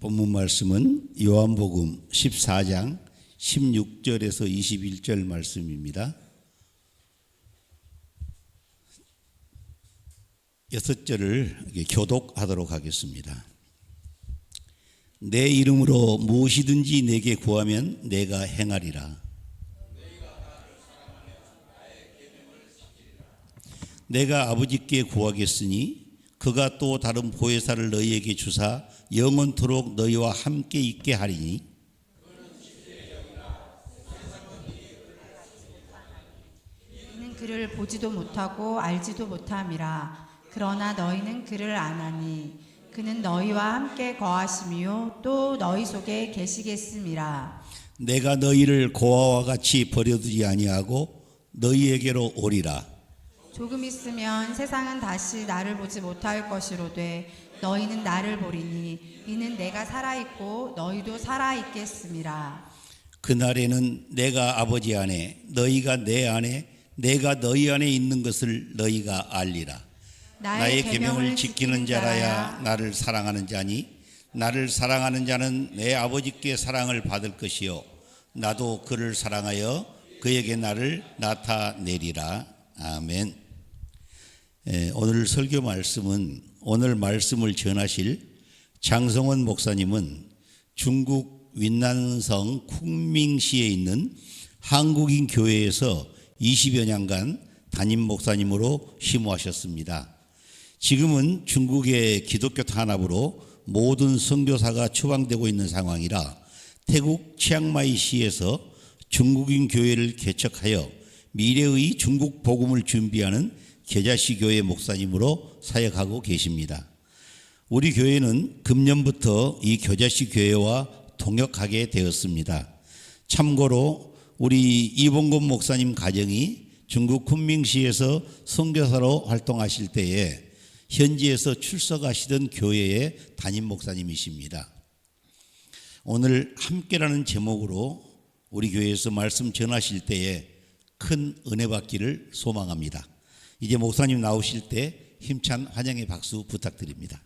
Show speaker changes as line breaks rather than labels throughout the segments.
본문 말씀은 요한복음 14장 16절에서 21절 말씀입니다. 6절을 교독하도록 하겠습니다. 내 이름으로 무엇이든지 내게 구하면 내가 행하리라. 내가 아버지께 구하겠으니 그가 또 다른 보혜사를 너희에게 주사 영원토록 너희와 함께 있게 하리니
너희는 그를 보지도 못하고 알지도 못함이라. 그러나 너희는 그를 아나니 그는 너희와 함께 거하시며 또 너희 속에 계시겠음이라.
내가 너희를 고아와 같이 버려두지 아니하고 너희에게로 오리라.
조금 있으면 세상은 다시 나를 보지 못할 것이로되 너희는 나를 보리니 이는 내가 살아있고 너희도 살아있겠음이라.
그날에는 내가 아버지 안에 너희가 내 안에 내가 너희 안에 있는 것을 너희가 알리라. 나의 계명을 지키는 자라야 나를 사랑하는 자니 나를 사랑하는 자는 내 아버지께 사랑을 받을 것이요 나도 그를 사랑하여 그에게 나를 나타내리라. 아멘. 오늘 설교 말씀은 오늘 말씀을 전하실 장성원 목사님은 중국 윈난성 쿵밍시에 있는 한국인 교회에서 20여 년간 담임 목사님으로 심호하셨습니다. 지금은 중국의 기독교 탄압으로 모든 선교사가 추방되고 있는 상황이라 태국 치앙마이시에서 중국인 교회를 개척하여 미래의 중국 복음을 준비하는 겨자씨 교회 목사님으로 사역하고 계십니다. 우리 교회는 금년부터 이 겨자씨 교회와 동역하게 되었습니다. 참고로 우리 이봉곤 목사님 가정이 중국 쿤밍시에서 선교사로 활동하실 때에 현지에서 출석하시던 교회의 담임 목사님이십니다. 오늘 함께라는 제목으로 우리 교회에서 말씀 전하실 때에 큰 은혜 받기를 소망합니다. 이제 목사님 나오실 때 힘찬 환영의 박수 부탁드립니다.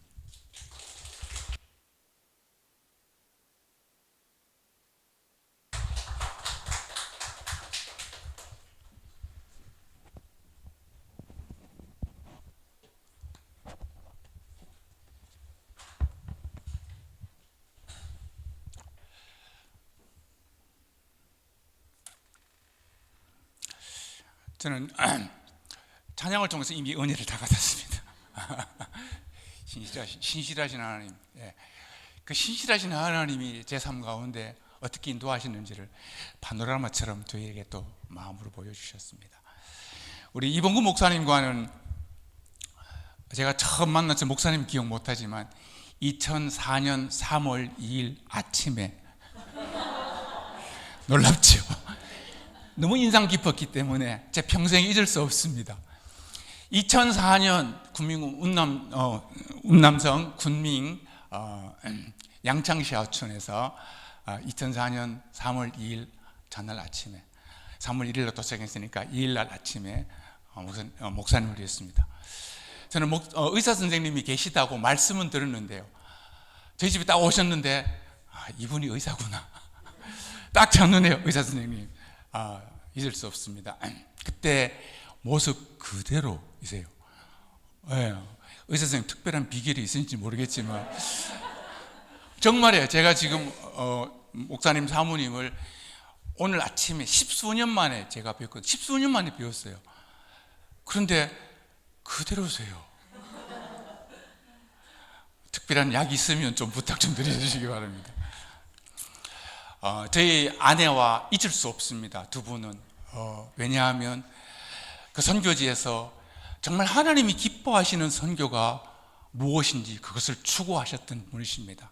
저는 찬양을 통해서 이미 은혜를 다 받았습니다. 신실하신 하나님, 그 신실하신 하나님이 제 삶 가운데 어떻게 인도하시는지를 파노라마처럼 저에게 또 마음으로 보여주셨습니다. 우리 이봉구 목사님과는 제가 처음 만났던 목사님 기억 못하지만 2004년 3월 2일 아침에 놀랍죠. 너무 인상 깊었기 때문에 제 평생 잊을 수 없습니다. 2004년 운남성 군민 양창시 하천에서 2004년 3월 2일 전날 아침에 3월 1일로 도착했으니까 2일날 아침에 목사님을 했습니다. 저는 의사 선생님이 계시다고 말씀은 들었는데요. 저희 집에 딱 오셨는데 이분이 의사구나. 딱 첫눈에 의사 선생님. 잊을 수 없습니다. 그때 모습 그대로이세요. 의사 선생님 특별한 비결이 있을지 모르겠지만 정말이에요. 제가 지금 목사님 사모님을 오늘 아침에 십수년 만에 제가 뵙거든요. 십수년 만에 뵈었어요. 그런데 그대로세요. 특별한 약이 있으면 좀 부탁 좀 드려주시기 바랍니다. 저희 아내와 잊을 수 없습니다. 두 분은 왜냐하면 그 선교지에서 정말 하나님이 기뻐하시는 선교가 무엇인지 그것을 추구하셨던 분이십니다.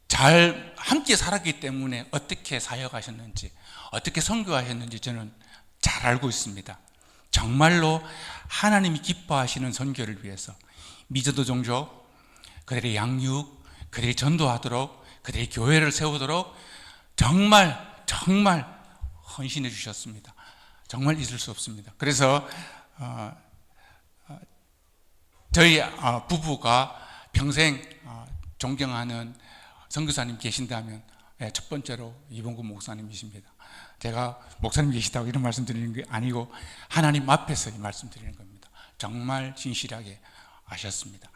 잘 함께 살았기 때문에 어떻게 사역하셨는지 어떻게 선교하셨는지 저는 잘 알고 있습니다. 정말로 하나님이 기뻐하시는 선교를 위해서 미저도 종족 그들의 양육 그들이 전도하도록 그들의 교회를 세우도록 정말 헌신해 주셨습니다. 정말 잊을 수 없습니다. 그래서 저희 부부가 평생 존경하는 선교사님 계신다면 첫 번째로 이봉구 목사님이십니다. 제가 목사님 계시다고 이런 말씀 드리는 게 아니고 하나님 앞에서 이 말씀 드리는 겁니다. 정말 진실하게 아셨습니다.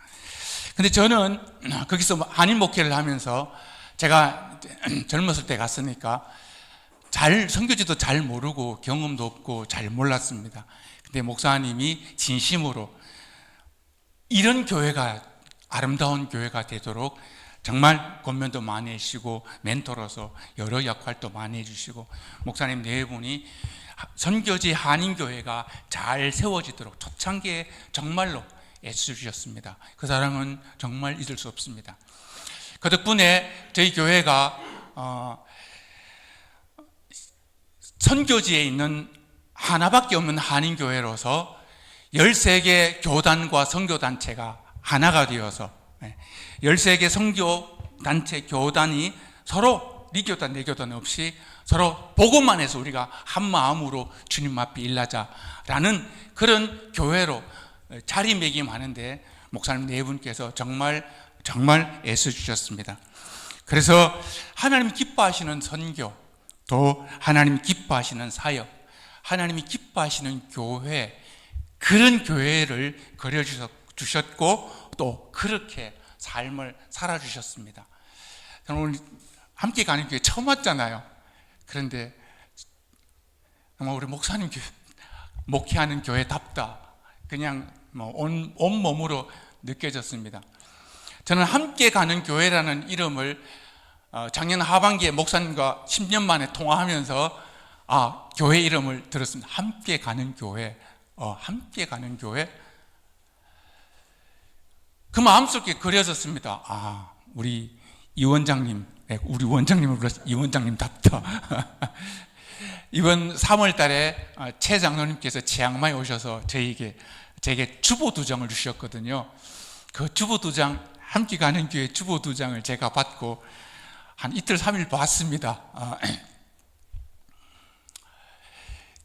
근데 저는 거기서 한인 목회를 하면서 제가 젊었을 때 갔으니까 선교지도 잘 모르고 경험도 없고 잘 몰랐습니다. 근데 목사님이 진심으로 이런 교회가 아름다운 교회가 되도록 정말 권면도 많이 해주시고 멘토로서 여러 역할도 많이 해주시고 목사님 네 분이 선교지 한인교회가 잘 세워지도록 초창기에 정말로 애써주셨습니다. 그 사랑은 정말 잊을 수 없습니다. 그 덕분에 저희 교회가 선교지에 있는 하나밖에 없는 한인교회로서 13개 교단과 선교단체가 하나가 되어서 13개 선교단체 교단이 서로 네 교단 내 교단 없이 서로 보고만 해서 우리가 한 마음으로 주님 앞에 일하자라는 그런 교회로 자리매김하는데 목사님 네 분께서 정말 애써주셨습니다. 그래서 하나님 기뻐하시는 선교, 또 하나님 기뻐하시는 사역, 하나님이 기뻐하시는 교회, 그런 교회를 그려주셨고 또 그렇게 삶을 살아주셨습니다. 저는 오늘 함께 가는 교회 처음 왔잖아요. 그런데 정말 우리 목사님 목회하는 교회답다, 그냥 온몸으로 느껴졌습니다. 저는 함께 가는 교회라는 이름을 작년 하반기에 목사님과 10년 만에 통화하면서 교회 이름을 들었습니다. 함께 가는 교회. 함께 가는 교회. 그 마음속에 그려졌습니다. 우리 이 원장님, 우리 원장님을 불러서 이 원장님답다. 이번 3월 달에 최 장로님께서 치앙마이 오셔서 제게 주보 2장을 주셨거든요. 그 주보 2장, 함께 가는 교회 주보 2장을 제가 받고 한 이틀 3일 봤습니다.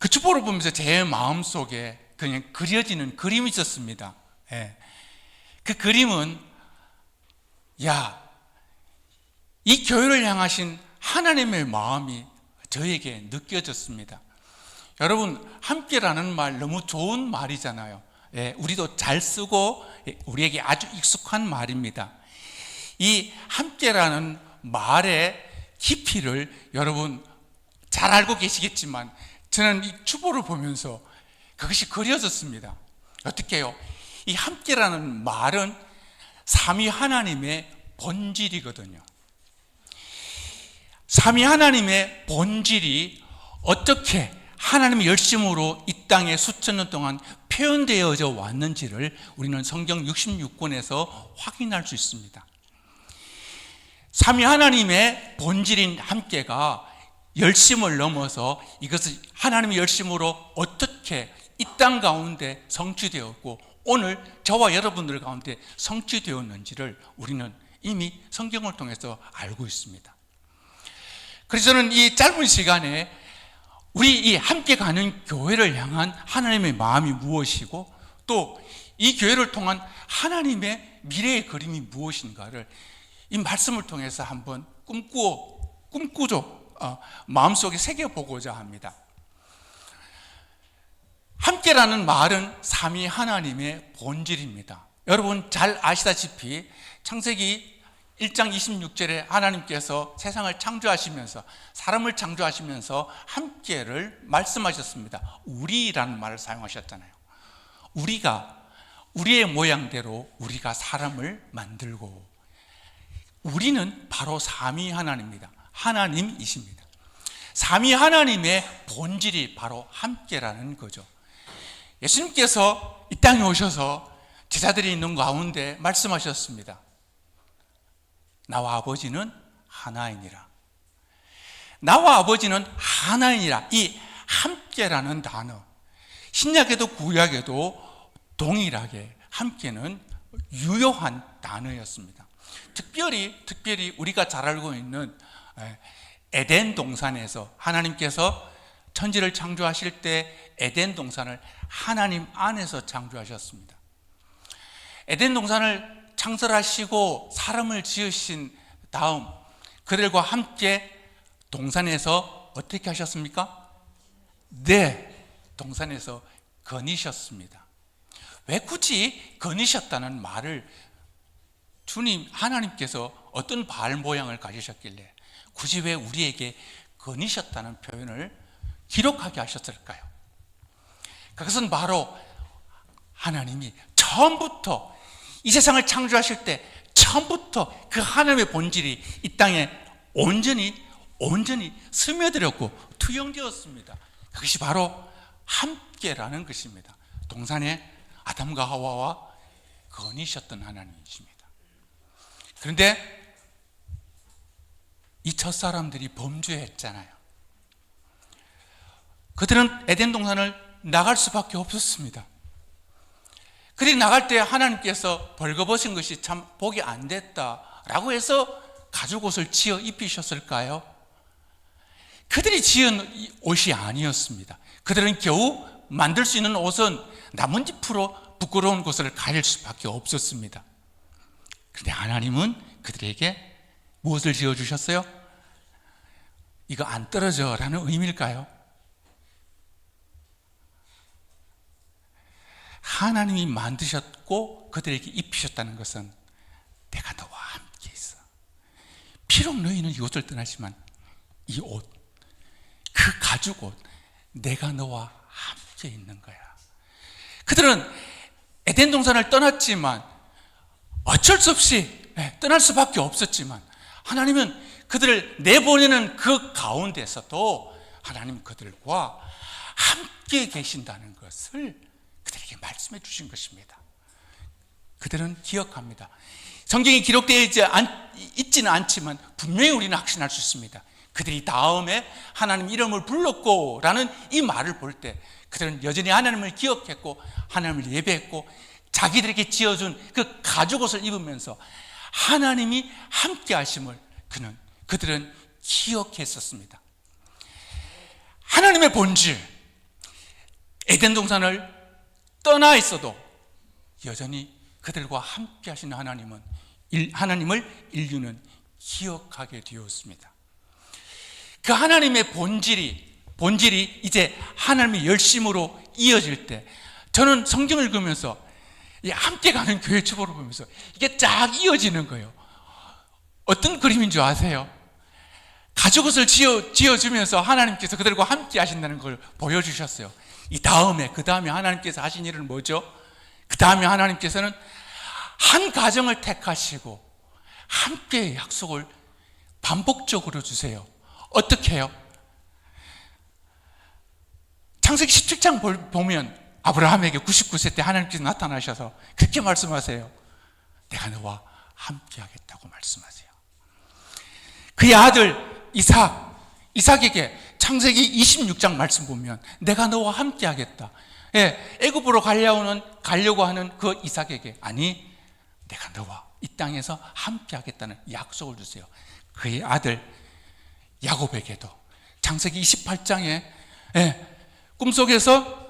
그 주보를 보면서 제 마음속에 그냥 그려지는 그림이 있었습니다. 그 그림은 이 교회를 향하신 하나님의 마음이 저에게 느껴졌습니다. 여러분, 함께라는 말 너무 좋은 말이잖아요. 우리도 잘 쓰고 우리에게 아주 익숙한 말입니다. 이 함께라는 말의 깊이를 여러분 잘 알고 계시겠지만 저는 이 주보를 보면서 그것이 그려졌습니다. 어떻게 해요? 이 함께라는 말은 삼위 하나님의 본질이거든요. 삼위 하나님의 본질이 어떻게 하나님의 열심으로 이 땅에 수천 년 동안 표현되어져 왔는지를 우리는 성경 66권에서 확인할 수 있습니다. 삼위 하나님의 본질인 함께가 열심을 넘어서 이것을 하나님의 열심으로 어떻게 이 땅 가운데 성취되었고 오늘 저와 여러분들 가운데 성취되었는지를 우리는 이미 성경을 통해서 알고 있습니다. 그래서 저는 이 짧은 시간에 우리 이 함께 가는 교회를 향한 하나님의 마음이 무엇이고 또 이 교회를 통한 하나님의 미래의 그림이 무엇인가를 이 말씀을 통해서 한번 꿈꾸죠. 마음속에 새겨보고자 합니다. 함께라는 말은 삼위 하나님의 본질입니다. 여러분 잘 아시다시피 창세기 1장 26절에 하나님께서 세상을 창조하시면서 사람을 창조하시면서 함께를 말씀하셨습니다. 우리라는 말을 사용하셨잖아요. 우리의 모양대로 우리가 사람을 만들고 우리는 바로 삼위 하나님입니다. 하나님이십니다. 삼위 하나님의 본질이 바로 함께라는 거죠. 예수님께서 이 땅에 오셔서 제자들이 있는 가운데 말씀하셨습니다. 나와 아버지는 하나이니라. 나와 아버지는 하나이니라. 이 함께라는 단어, 신약에도 구약에도 동일하게 함께는 유효한 단어였습니다. 특별히 우리가 잘 알고 있는 에덴 동산에서 하나님께서 천지를 창조하실 때 에덴 동산을 하나님 안에서 창조하셨습니다. 에덴 동산을 창설하시고 사람을 지으신 다음 그들과 함께 동산에서 어떻게 하셨습니까? 네, 동산에서 거니셨습니다. 왜 굳이 거니셨다는 말을 주님 하나님께서 어떤 발 모양을 가지셨길래 굳이 왜 우리에게 거니셨다는 표현을 기록하게 하셨을까요? 그것은 바로 하나님이 처음부터 이 세상을 창조하실 때 처음부터 그 하나님의 본질이 이 땅에 온전히 스며들었고 투영되었습니다. 그것이 바로 함께라는 것입니다. 동산에 아담과 하와와 거니셨던 하나님이십니다. 그런데 이 첫사람들이 범죄했잖아요. 그들은 에덴 동산을 나갈 수밖에 없었습니다. 그들이 나갈 때 하나님께서 벌거벗은 것이 참 복이 안 됐다라고 해서 가죽옷을 지어 입히셨을까요? 그들이 지은 옷이 아니었습니다. 그들은 겨우 만들 수 있는 옷은 나뭇잎으로 부끄러운 곳을 가릴 수밖에 없었습니다. 그런데 하나님은 그들에게 무엇을 지어주셨어요? 이거 안 떨어져 라는 의미일까요? 하나님이 만드셨고 그들에게 입히셨다는 것은 내가 너와 함께 있어. 비록 너희는 이곳을 떠나지만 이 옷, 그 가죽옷, 내가 너와 함께 있는 거야. 그들은 에덴 동산을 떠났지만 어쩔 수 없이 떠날 수밖에 없었지만 하나님은 그들을 내보내는 그 가운데서도 하나님 그들과 함께 계신다는 것을 그들에게 말씀해 주신 것입니다. 그들은 기억합니다. 성경이 기록되어 있지는 않지만 분명히 우리는 확신할 수 있습니다. 그들이 다음에 하나님 이름을 불렀고 라는 이 말을 볼 때 그들은 여전히 하나님을 기억했고 하나님을 예배했고 자기들에게 지어준 그 가죽옷을 입으면서 하나님이 함께 하심을 그들은 기억했었습니다. 하나님의 본질, 에덴 동산을 떠나 있어도 여전히 그들과 함께 하시는 하나님을 인류는 기억하게 되었습니다. 그 하나님의 본질이 이제 하나님의 열심으로 이어질 때 저는 성경을 읽으면서 함께 가는 교회 주보를 보면서 이게 쫙 이어지는 거예요. 어떤 그림인 줄 아세요? 가죽옷을 지어주면서 하나님께서 그들과 함께 하신다는 걸 보여주셨어요. 그 다음에 하나님께서 하신 일은 뭐죠? 그 다음에 하나님께서는 한 가정을 택하시고 함께의 약속을 반복적으로 주세요. 어떻게 해요? 창세기 17장 보면 아브라함에게 99세 때 하나님께서 나타나셔서 그렇게 말씀하세요. 내가 너와 함께 하겠다고 말씀하세요. 그의 아들 이삭에게 창세기 26장 말씀 보면 내가 너와 함께 하겠다. 애굽으로 가려고 하는 그 이삭에게 아니 내가 너와 이 땅에서 함께 하겠다는 약속을 주세요. 그의 아들 야곱에게도 창세기 28장에 꿈속에서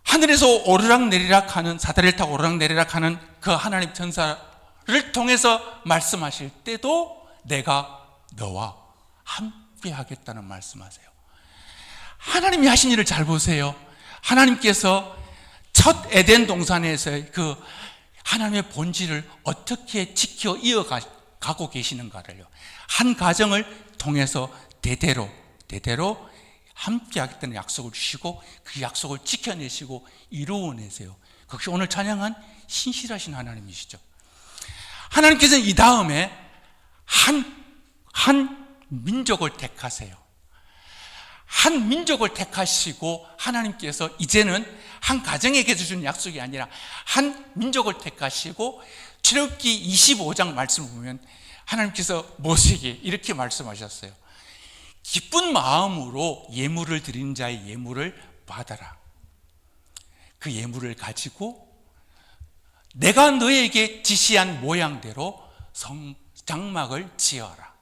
하늘에서 오르락내리락 하는 사다리를 타고 오르락내리락 하는 그 하나님 천사를 통해서 말씀하실 때도 내가 너와 함께 하겠다는 말씀하세요. 하나님이 하신 일을 잘 보세요. 하나님께서 첫 에덴 동산에서의 그 하나님의 본질을 어떻게 지켜 이어가고 계시는가를요. 한 가정을 통해서 대대로 함께 하겠다는 약속을 주시고 그 약속을 지켜내시고 이루어내세요. 그것이 오늘 찬양한 신실하신 하나님이시죠. 하나님께서는 이 다음에 한 민족을 택하세요. 한 민족을 택하시고 하나님께서 이제는 한 가정에게 주신 약속이 아니라 한 민족을 택하시고 출애굽기 25장 말씀을 보면 하나님께서 모세에게 이렇게 말씀하셨어요. 기쁜 마음으로 예물을 드리는 자의 예물을 받아라. 그 예물을 가지고 내가 너에게 지시한 모양대로 장막을 지어라.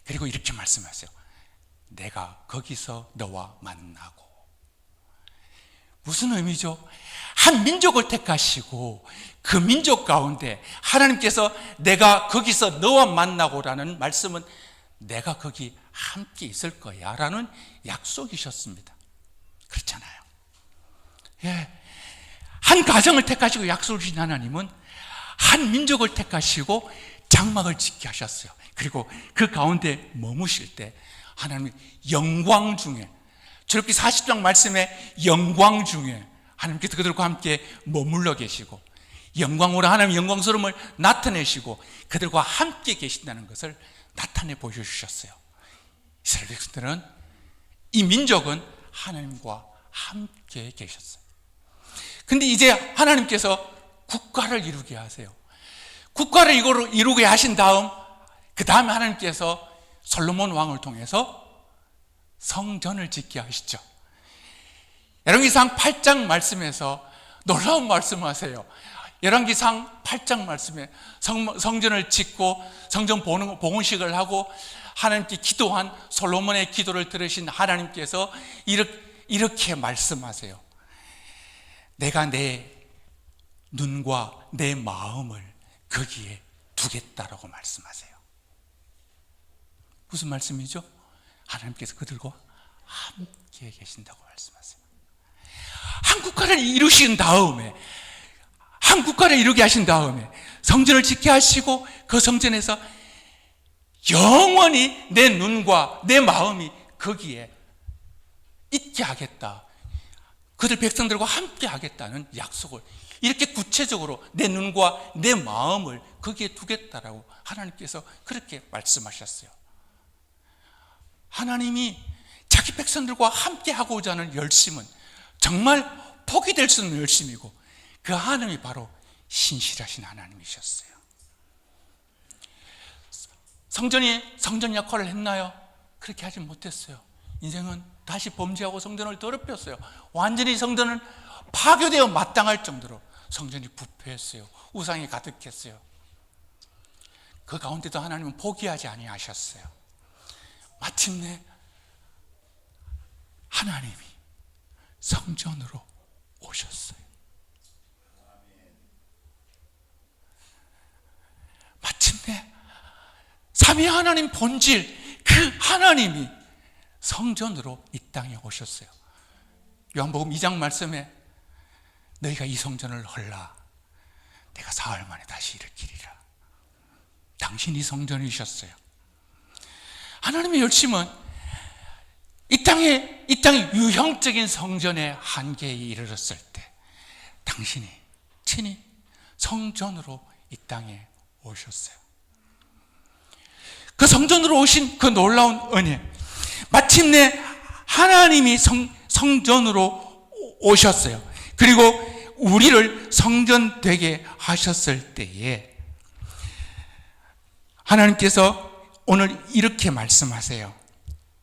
그리고 이렇게 말씀하세요. 내가 거기서 너와 만나고 무슨 의미죠? 한 민족을 택하시고 그 민족 가운데 하나님께서 내가 거기서 너와 만나고라는 말씀은 내가 거기 함께 있을 거야 라는 약속이셨습니다. 그렇잖아요. 예. 한 가정을 택하시고 약속을 주신 하나님은 한 민족을 택하시고 장막을 짓게 하셨어요. 그리고 그 가운데 머무실 때 하나님이 영광 중에, 출애굽기 40장 말씀에 영광 중에 하나님께서 그들과 함께 머물러 계시고 영광으로 하나님의 영광스러움을 나타내시고 그들과 함께 계신다는 것을 나타내 보여주셨어요. 이스라엘 백성들은, 이 민족은 하나님과 함께 계셨어요. 근데 이제 하나님께서 국가를 이루게 하세요. 국가를 이루게 하신 다음, 그 다음에 하나님께서 솔로몬 왕을 통해서 성전을 짓게 하시죠. 열왕기상 8장 말씀에서 놀라운 말씀을 하세요. 열왕기상 8장 말씀에 성전을 짓고 성전 봉헌식을 하고 하나님께 기도한 솔로몬의 기도를 들으신 하나님께서 이렇게 말씀하세요. 내가 내 눈과 내 마음을 거기에 두겠다라고 말씀하세요. 무슨 말씀이죠? 하나님께서 그들과 함께 계신다고 말씀하세요. 한 국가를 이루신 다음에, 한 국가를 이루게 하신 다음에 성전을 짓게 하시고 그 성전에서 영원히 내 눈과 내 마음이 거기에 있게 하겠다, 그들 백성들과 함께 하겠다는 약속을 이렇게 구체적으로 내 눈과 내 마음을 거기에 두겠다라고 하나님께서 그렇게 말씀하셨어요. 하나님이 자기 백성들과 함께 하고자 하는 열심은 정말 포기 될 수 없는 열심이고, 그 하나님이 바로 신실하신 하나님이셨어요. 성전이 성전 역할을 했나요? 그렇게 하지 못했어요. 인생은 다시 범죄하고 성전을 더럽혔어요. 완전히 성전은 파괴되어 마땅할 정도로 성전이 부패했어요. 우상이 가득했어요. 그 가운데도 하나님은 포기하지 아니하셨어요. 마침내 하나님이 성전으로 오셨어요. 마침내 삼위 하나님 본질, 그 하나님이 성전으로 이 땅에 오셨어요. 요한복음 2장 말씀에 너희가 이 성전을 헐라 내가 사흘 만에 다시 일으키리라. 당신이 성전이셨어요. 하나님의 열심은 이 땅의 유형적인 성전의 한계에 이르렀을 때 당신이 친히 성전으로 이 땅에 오셨어요. 그 성전으로 오신 그 놀라운 은혜, 마침내 하나님이 성전으로 오셨어요. 그리고 우리를 성전 되게 하셨을 때에 하나님께서 오늘 이렇게 말씀하세요.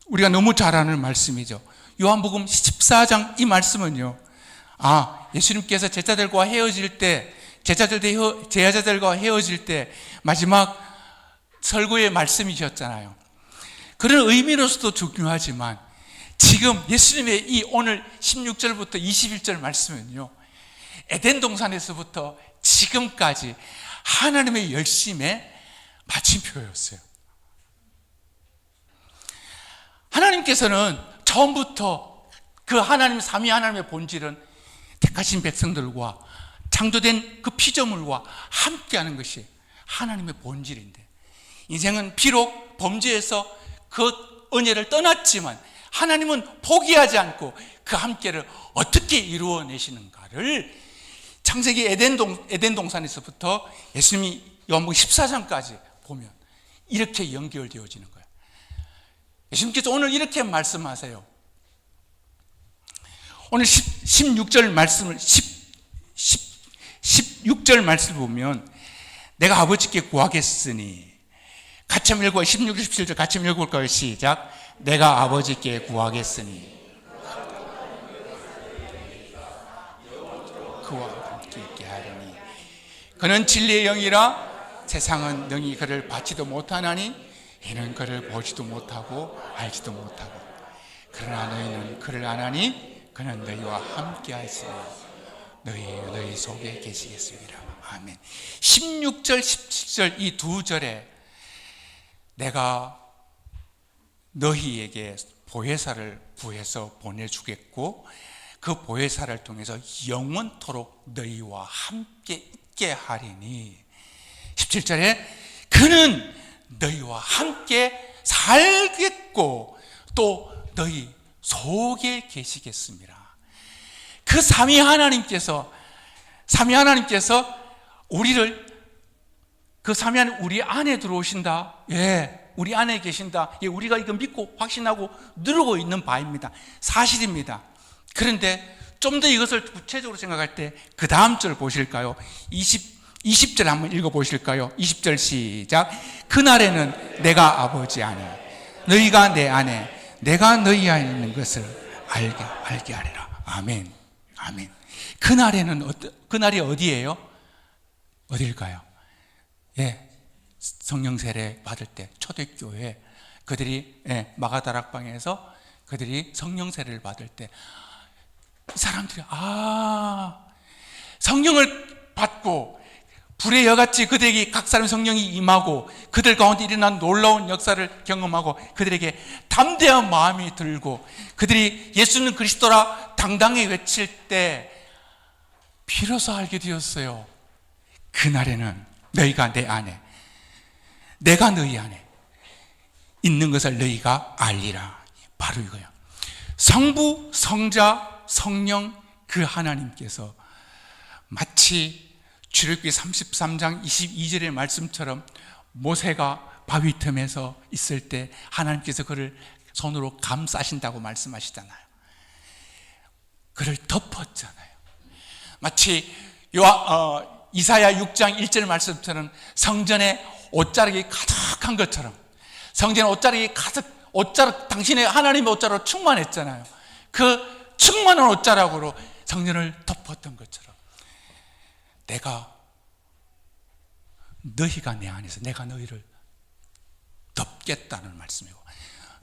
우리가 너무 잘 아는 말씀이죠. 요한복음 14장 이 말씀은요, 예수님께서 제자들과 헤어질 때, 제자들과 헤어질 때 마지막 설교의 말씀이셨잖아요. 그런 의미로서도 중요하지만 지금 예수님의 이 오늘 16절부터 21절 말씀은요, 에덴 동산에서부터 지금까지 하나님의 열심의 마침표였어요. 하나님께서는 처음부터 그 하나님, 삼위 하나님의 본질은 택하신 백성들과 창조된 그 피조물과 함께하는 것이 하나님의 본질인데, 인생은 비록 범죄에서 그 은혜를 떠났지만 하나님은 포기하지 않고 그 함께를 어떻게 이루어내시는가를 창세기 에덴 동산에서부터 예수님이 요한복음 14장까지 보면 이렇게 연결되어지는 거예요. 예수님께서 오늘 이렇게 말씀하세요. 오늘 16절 말씀을 16절 말씀을 보면 내가 아버지께 구하겠으니, 같이 한번 읽어요. 16절 17절 같이 한번 읽어볼까요? 시작. 내가 아버지께 구하겠으니 그와 함께 있게 하리니 그는 진리의 영이라 세상은 능히 그를 받지도 못하나니 이는 그를 보지도 못하고 알지도 못하고, 그러나 너희는 그를 아나니 그는 너희와 함께 하시며 너희 속에 계시겠습니다. 아멘. 16절 17절 이 두 절에 내가 너희에게 보혜사를 구해서 보내주겠고 그 보혜사를 통해서 영원토록 너희와 함께 있게 하리니 17절에 그는 너희와 함께 살겠고 또 너희 속에 계시겠습니다. 그 삼위 하나님께서 우리를 그 삼위 하나님 우리 안에 들어오신다. 예. 우리 안에 계신다. 예, 우리가 이거 믿고 확신하고 누르고 있는 바입니다. 사실입니다. 그런데 좀 더 이것을 구체적으로 생각할 때 그 다음 절 보실까요? 20절 한번 읽어보실까요? 20절 시작. 그날에는 내가 아버지 안에 너희가 내 안에 내가 너희 안에 있는 것을 알게 하리라. 아멘. 아멘. 그날이 어디예요? 어딜까요? 예. 성령 세례 받을 때 초대교회 그들이 마가다락방에서 그들이 성령 세례를 받을 때 이 사람들이 성령을 받고 불의 여같이 그들에게 각 사람 성령이 임하고 그들 가운데 일어난 놀라운 역사를 경험하고 그들에게 담대한 마음이 들고 그들이 예수는 그리스도라 당당히 외칠 때 비로소 알게 되었어요. 그날에는 너희가 내 안에 내가 너희 안에 있는 것을 너희가 알리라. 바로 이거야. 성부, 성자, 성령 그 하나님께서 마치 출애굽기 33장 22절의 말씀처럼 모세가 바위 틈에서 있을 때 하나님께서 그를 손으로 감싸신다고 말씀하시잖아요. 그를 덮었잖아요. 마치 이사야 6장 1절 말씀처럼 성전에 옷자락이 가득한 것처럼 성전에 옷자락이 옷자락 당신의 하나님의 옷자락으로 충만했잖아요. 그 충만한 옷자락으로 성전을 덮었던 것처럼 너희가 내 안에서 내가 너희를 덮겠다는 말씀이고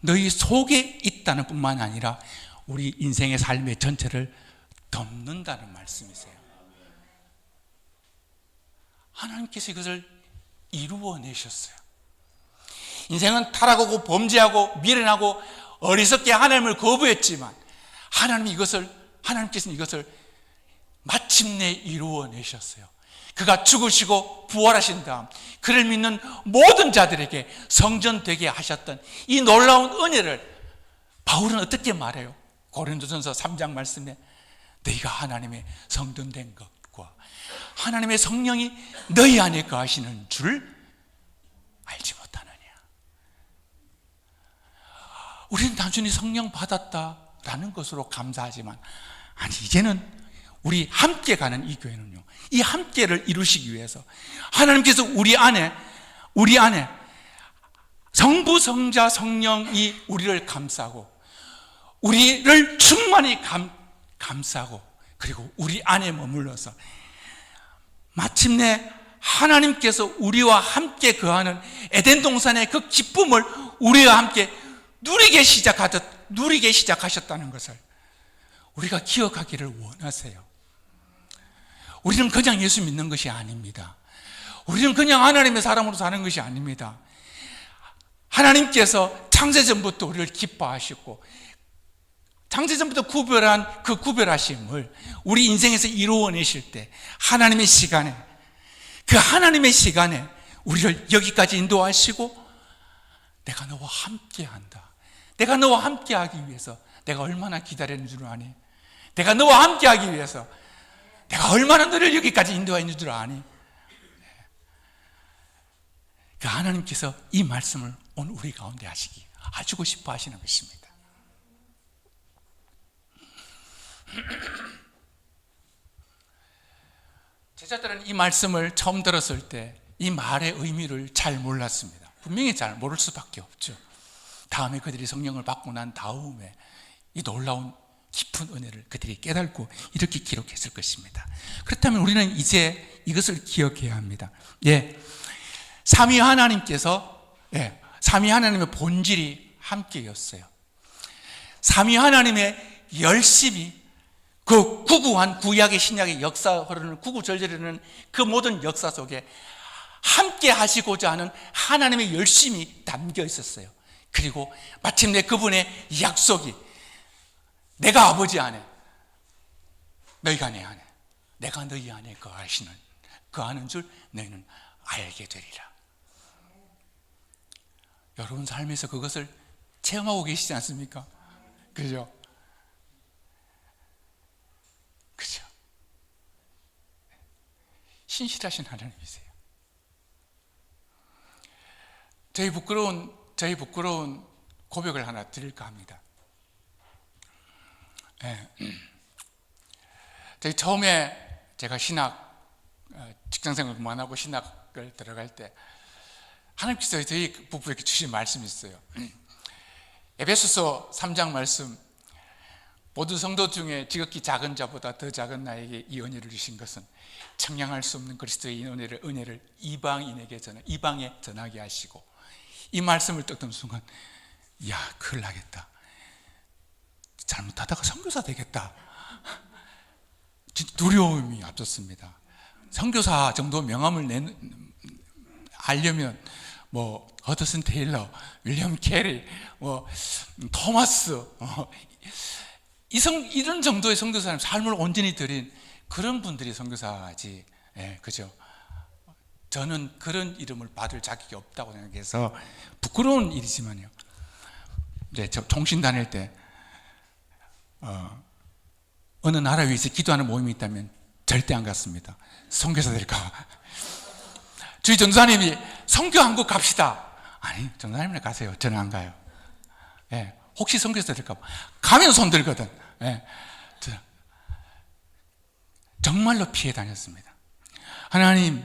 너희 속에 있다는 뿐만 아니라 우리 인생의 삶의 전체를 덮는다는 말씀이세요. 하나님께서 이것을 이루어내셨어요. 인생은 타락하고 범죄하고 미련하고 어리석게 하나님을 거부했지만 하나님께서는 이것을 마침내 이루어내셨어요. 그가 죽으시고 부활하신 다음 그를 믿는 모든 자들에게 성전 되게 하셨던 이 놀라운 은혜를 바울은 어떻게 말해요? 고린도전서 3장 말씀에 너희가 하나님의 성전 된 것과 하나님의 성령이 너희 안에 거하시는 줄 알지 못하느냐. 우리는 단순히 성령 받았다라는 것으로 감사하지만 이제는 우리 함께 가는 이 교회는요, 이 함께를 이루시기 위해서 하나님께서 우리 안에 성부, 성자, 성령이 우리를 감싸고 우리를 충만히 감싸고 그리고 우리 안에 머물러서 마침내 하나님께서 우리와 함께 거하는 에덴 동산의 그 기쁨을 우리와 함께 누리게 시작하셨다는 것을 우리가 기억하기를 원하세요. 우리는 그냥 예수 믿는 것이 아닙니다. 우리는 그냥 하나님의 사람으로 사는 것이 아닙니다. 하나님께서 창세전부터 우리를 기뻐하시고 창세전부터 구별한 그 구별하심을 우리 인생에서 이루어내실 때 하나님의 시간에 우리를 여기까지 인도하시고 내가 너와 함께한다. 내가 너와 함께하기 위해서 내가 얼마나 기다렸는 줄 아니? 내가 너와 함께하기 위해서 내가 얼마나 너를 여기까지 인도했는 줄 아니? 그 하나님께서 이 말씀을 오늘 우리 가운데 하시고 싶어 하시는 것입니다. 제자들은 이 말씀을 처음 들었을 때 이 말의 의미를 잘 몰랐습니다. 분명히 잘 모를 수밖에 없죠. 다음에 그들이 성령을 받고 난 다음에 이 놀라운 깊은 은혜를 그들이 깨닫고 이렇게 기록했을 것입니다. 그렇다면 우리는 이제 이것을 기억해야 합니다. 삼위 하나님의 본질이 함께였어요. 삼위 하나님의 열심이 그 구구한 구약의 신약의 역사 흐르는 구구절절하는 그 모든 역사 속에 함께 하시고자 하는 하나님의 열심이 담겨 있었어요. 그리고 마침내 그분의 약속이 내가 아버지 안에 너희가 내 안에 내가 너희 안에 거하는 줄 너희는 알게 되리라. 여러분 삶에서 그것을 체험하고 계시지 않습니까? 그죠? 그죠? 신실하신 하나님이세요. 저희 부끄러운 고백을 하나 드릴까 합니다. 저희 처음에 제가 직장생활 그만하고 신학을 들어갈 때 하나님께서 저희 부부에게 주신 말씀이 있어요. 에베소서 3장 말씀, 모든 성도 중에 지극히 작은 자보다 더 작은 나에게 이 은혜를 주신 것은 청량할 수 없는 그리스도의 은혜를 이방에 전하게 하시고, 이 말씀을 딱 듣는 순간 야, 큰일 나겠다, 잘못하다가 선교사 되겠다, 진짜 두려움이 앞섰습니다. 선교사 정도 명함을 알려면 뭐 허드슨 테일러, 윌리엄 캐리, 뭐 토마스, 이런 정도의 선교사님, 삶을 온전히 드린 그런 분들이 선교사지. 그죠? 저는 그런 이름을 받을 자격이 없다고 생각해서 부끄러운 일이지만요. 이제 저 통신 다닐 때 어느 나라 위에서 기도하는 모임이 있다면 절대 안 갔습니다. 선교사 될까 봐. 저희 전도사님이 선교 한국 갑시다. 아니, 전도사님이나 가세요. 저는 안 가요. 혹시 선교사 될까 봐. 가면 손 들거든. 정말로 피해 다녔습니다. 하나님,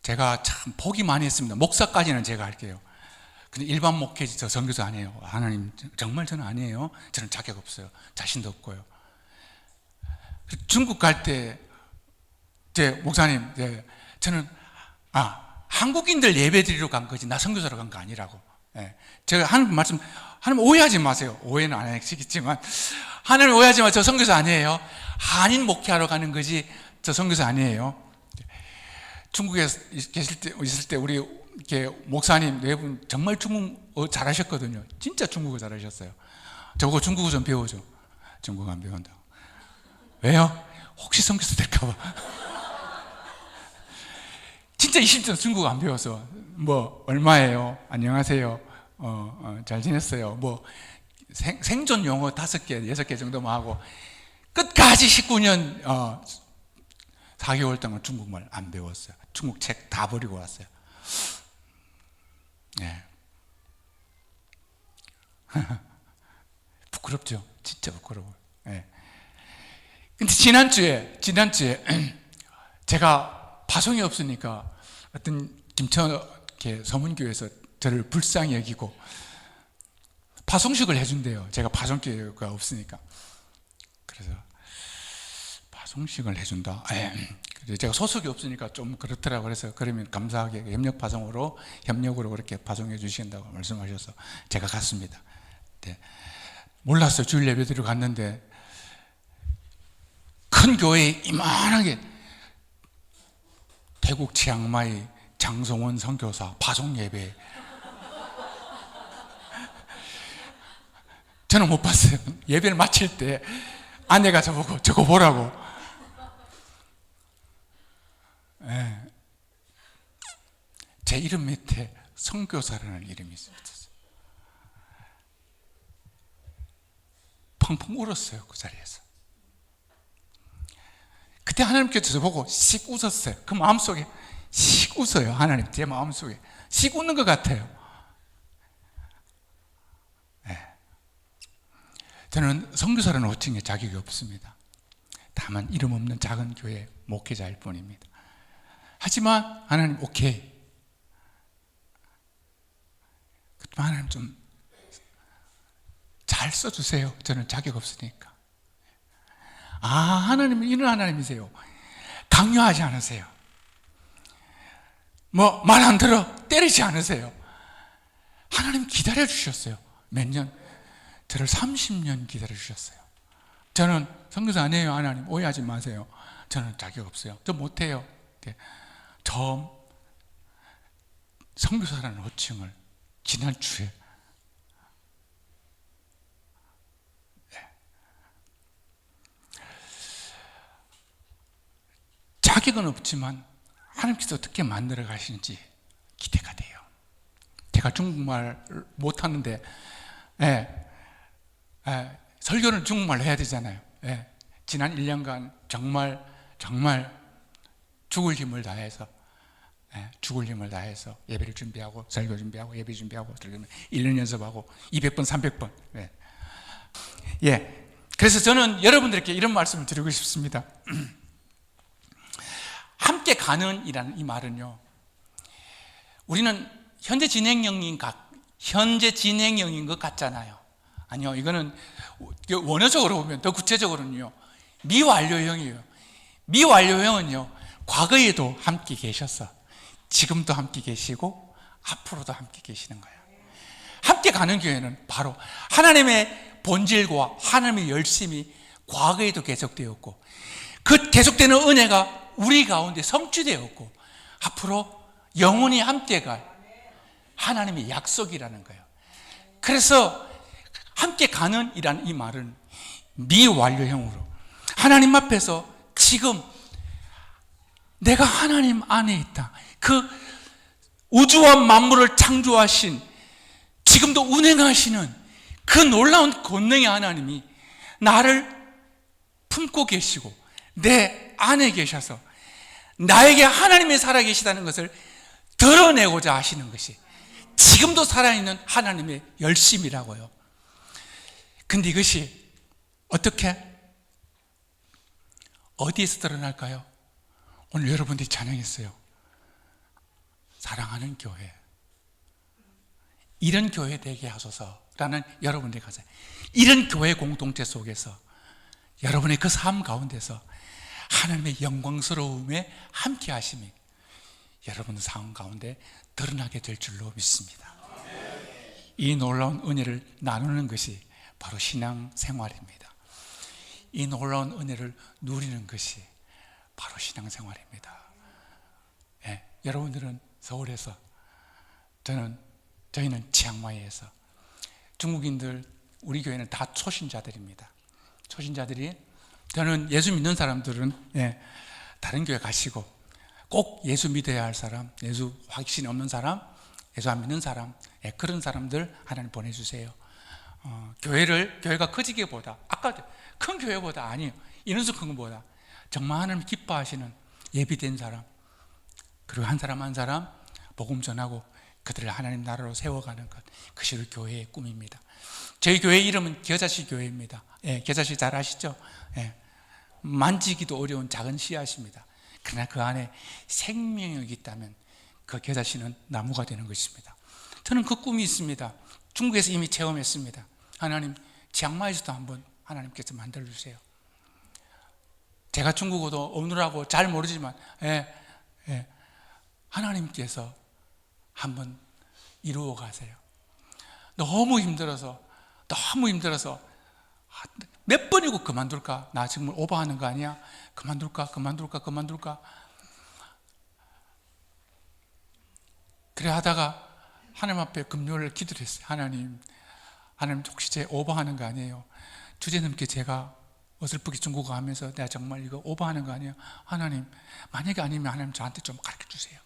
제가 참 포기 많이 했습니다. 목사까지는 제가 할게요. 근데 일반 목회지 저 선교사 아니에요. 하나님, 정말 저는 아니에요. 저는 자격 없어요. 자신도 없고요. 중국 갈 때 제 목사님, 저는 한국인들 예배 드리러 간 거지 나 선교사로 간 거 아니라고. 제가 하는 말씀, 하나님 오해하지 마세요. 오해는 안 하시겠지만, 하나님 오해하지 마세요. 저 선교사 아니에요. 한인 목회하러 가는 거지 저 선교사 아니에요. 중국에 있을 때 우리 이렇게 목사님 네 분 정말 중국어 잘하셨거든요. 진짜 중국어 잘하셨어요. 저보고 중국어 좀 배워줘. 중국어 안 배운다고. 왜요? 혹시 선교사 될까 봐. 진짜 20년 중국어 안 배워서 뭐 얼마예요? 안녕하세요. 잘 지냈어요. 뭐 생존 용어 5개, 6개 정도만 하고 끝까지 19년 4개월 동안 중국말 안 배웠어요. 중국 책 다 버리고 왔어요. 부끄럽죠? 진짜 부끄러워요. 근데 지난주에 제가 파송이 없으니까 어떤 김천 서문교회에서 저를 불쌍히 여기고 파송식을 해준대요. 제가 파송기회가 없으니까. 그래서 파송식을 해준다. 제가 소속이 없으니까 좀 그렇더라고. 그래서 그러면 감사하게 협력으로 그렇게 파송해 주신다고 말씀하셔서 제가 갔습니다. 몰랐어요. 주일 예배 드리러 갔는데 큰 교회에 이만하게 태국 치앙마이 장성원 선교사 파송 예배. 저는 못 봤어요. 예배를 마칠 때 아내가 저보고 저거 보라고. 제 이름 밑에 선교사라는 이름이 있었어요. 펑펑 울었어요. 그 자리에서. 그때 하나님께서 저보고 씩 웃었어요. 그 마음속에 씩 웃어요. 하나님 제 마음속에 씩 웃는 것 같아요. 저는 선교사라는 호칭에 자격이 없습니다. 다만 이름 없는 작은 교회 목회자일 뿐입니다. 하지만 하나님 오케이. 하나님 좀 잘 써주세요. 저는 자격 없으니까. 하나님은 이런 하나님이세요. 강요하지 않으세요. 뭐 말 안 들어 때리지 않으세요. 하나님 기다려 주셨어요. 몇 년? 저를 30년 기다려 주셨어요. 저는 선교사 아니에요. 하나님 오해하지 마세요. 저는 자격 없어요. 저 못해요. 저 선교사라는 호칭을 지난주에 자격은 없지만 하나님께서 어떻게 만들어 가시는지 기대가 돼요. 제가 중국말 못하는데 설교는 중국말로 해야 되잖아요. 지난 1년간 정말 죽을 힘을 다해서 예배를 준비하고 설교 준비하고 예배 준비하고 1년 연습하고 200번 300번 그래서 저는 여러분들께 이런 말씀을 드리고 싶습니다. 함께 가는 이라는 이 말은요, 우리는 현재 진행형인 것 같잖아요. 아니요, 이거는 원어적으로 보면 더 구체적으로는요, 미완료형이에요. 미완료형은요, 과거에도 함께 계셨어. 지금도 함께 계시고 앞으로도 함께 계시는 거예요. 함께 가는 교회는 바로 하나님의 본질과 하나님의 열심이 과거에도 계속되었고, 그 계속되는 은혜가 우리 가운데 성취되었고, 앞으로 영원히 함께 갈 하나님의 약속이라는 거예요. 그래서 함께 가는 이라는 이 말은 미완료형으로 하나님 앞에서 지금 내가 하나님 안에 있다. 그 우주와 만물을 창조하신, 지금도 운행하시는 그 놀라운 권능의 하나님이 나를 품고 계시고 내 안에 계셔서 나에게 하나님이 살아계시다는 것을 드러내고자 하시는 것이 지금도 살아있는 하나님의 열심이라고요. 근데 이것이 어디에서 드러날까요? 오늘 여러분들이 찬양했어요. 사랑하는 교회, 이런 교회 되게 하소서라는 여러분들의 가사, 이런 교회 공동체 속에서 여러분의 그 삶 가운데서 하나님의 영광스러움에 함께 하심이 여러분의 삶 가운데 드러나게 될 줄로 믿습니다. 이 놀라운 은혜를 나누는 것이 바로 신앙생활입니다. 이 놀라운 은혜를 누리는 것이 바로 신앙생활입니다. 여러분들은 서울에서, 저희는 치앙마이에서, 중국인들, 우리 교회는 다 초신자들입니다. 초신자들이, 저는 예수 믿는 사람들은 다른 교회 가시고, 꼭 예수 믿어야 할 사람, 예수 확신 없는 사람, 예수 안 믿는 사람, 그런 사람들 하나님 보내주세요. 교회가 커지기보다, 아까 큰 교회보다 아니에요. 인원수 큰 것보다 정말 하나님 기뻐하시는 예비된 사람, 그리고 한 사람 한 사람 복음 전하고 그들을 하나님 나라로 세워가는 것, 그것이 우리 교회의 꿈입니다. 저희 교회 이름은 겨자씨 교회입니다. 겨자씨 잘 아시죠? 만지기도 어려운 작은 씨앗입니다. 그러나 그 안에 생명력이 있다면 그 겨자씨는 나무가 되는 것입니다. 저는 그 꿈이 있습니다. 중국에서 이미 체험했습니다. 하나님, 치앙마이에서도 한번 하나님께서 만들어주세요. 제가 중국어도 어느라고 잘 모르지만 하나님께서 한번 이루어 가세요. 너무 힘들어서 몇 번이고 그만둘까? 나 정말 오버하는 거 아니야? 그만둘까? 그래 하다가 하나님 앞에 금요일 기도를 했어요. 하나님 혹시 제 오버하는 거 아니에요? 주제넘게 제가 어설프게 중국어 하면서 내가 정말 이거 오버하는 거 아니에요? 하나님, 만약에 아니면 하나님 저한테 좀 가르쳐 주세요.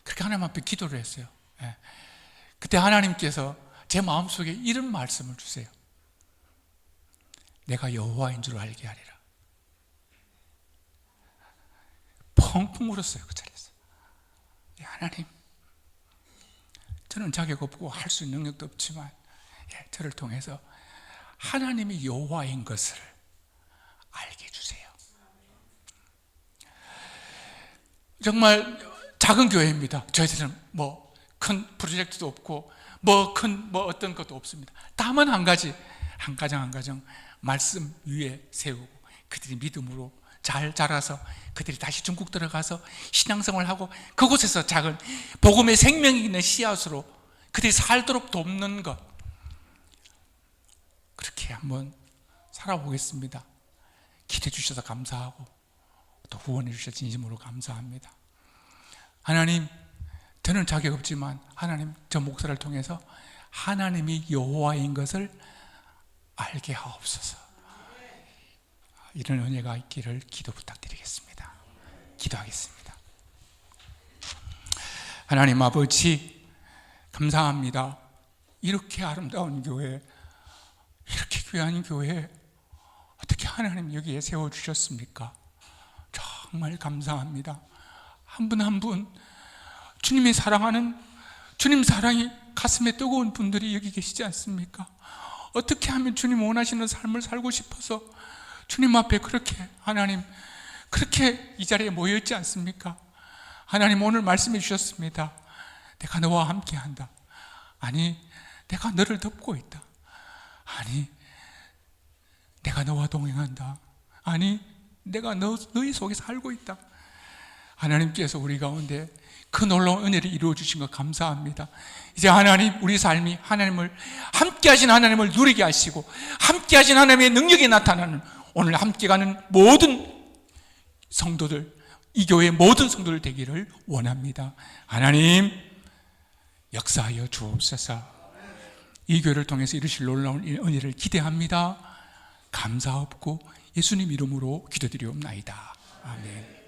그렇게 하나님 앞에 기도를 했어요. 그때 하나님께서 제 마음속에 이런 말씀을 주세요. 내가 여호와인 줄 알게 하리라. 펑펑 울었어요. 그 자리에서. 하나님, 저는 자격 없고 할 수 있는 능력도 없지만 저를 통해서 하나님이 여호와인 것을 알게 해주세요. 정말 작은 교회입니다. 저희들은 큰 프로젝트도 없고 어떤 것도 없습니다. 다만 한 가정 말씀 위에 세우고 그들이 믿음으로 잘 자라서 그들이 다시 중국 들어가서 신앙생활하고 그곳에서 작은 복음의 생명이 있는 씨앗으로 그들이 살도록 돕는 것, 그렇게 한번 살아보겠습니다. 기대해 주셔서 감사하고 또 후원해 주셔서 진심으로 감사합니다. 하나님, 저는 자격 없지만 하나님, 저 목사를 통해서 하나님이 여호와인 것을 알게 하옵소서. 이런 은혜가 있기를 기도 부탁드리겠습니다. 기도하겠습니다. 하나님 아버지, 감사합니다. 이렇게 아름다운 교회, 이렇게 귀한 교회 어떻게 하나님 여기에 세워주셨습니까? 정말 감사합니다. 한 분 한 분 주님이 사랑하는, 주님 사랑이 가슴에 뜨거운 분들이 여기 계시지 않습니까? 어떻게 하면 주님 원하시는 삶을 살고 싶어서 주님 앞에 그렇게, 하나님 그렇게 이 자리에 모여있지 않습니까? 하나님 오늘 말씀해 주셨습니다. 내가 너와 함께한다. 아니, 내가 너를 덮고 있다. 아니, 내가 너와 동행한다. 아니, 내가 너희 속에 살고 있다. 하나님께서 우리 가운데 그 놀라운 은혜를 이루어 주신 것 감사합니다. 이제 하나님, 우리 삶이 하나님을, 함께 하신 하나님을 누리게 하시고 함께 하신 하나님의 능력이 나타나는 오늘 함께 가는 모든 성도들, 이 교회의 모든 성도들 되기를 원합니다. 하나님 역사하여 주옵소서. 이 교회를 통해서 이루실 놀라운 은혜를 기대합니다. 감사하옵고 예수님 이름으로 기도드리옵나이다. 아멘.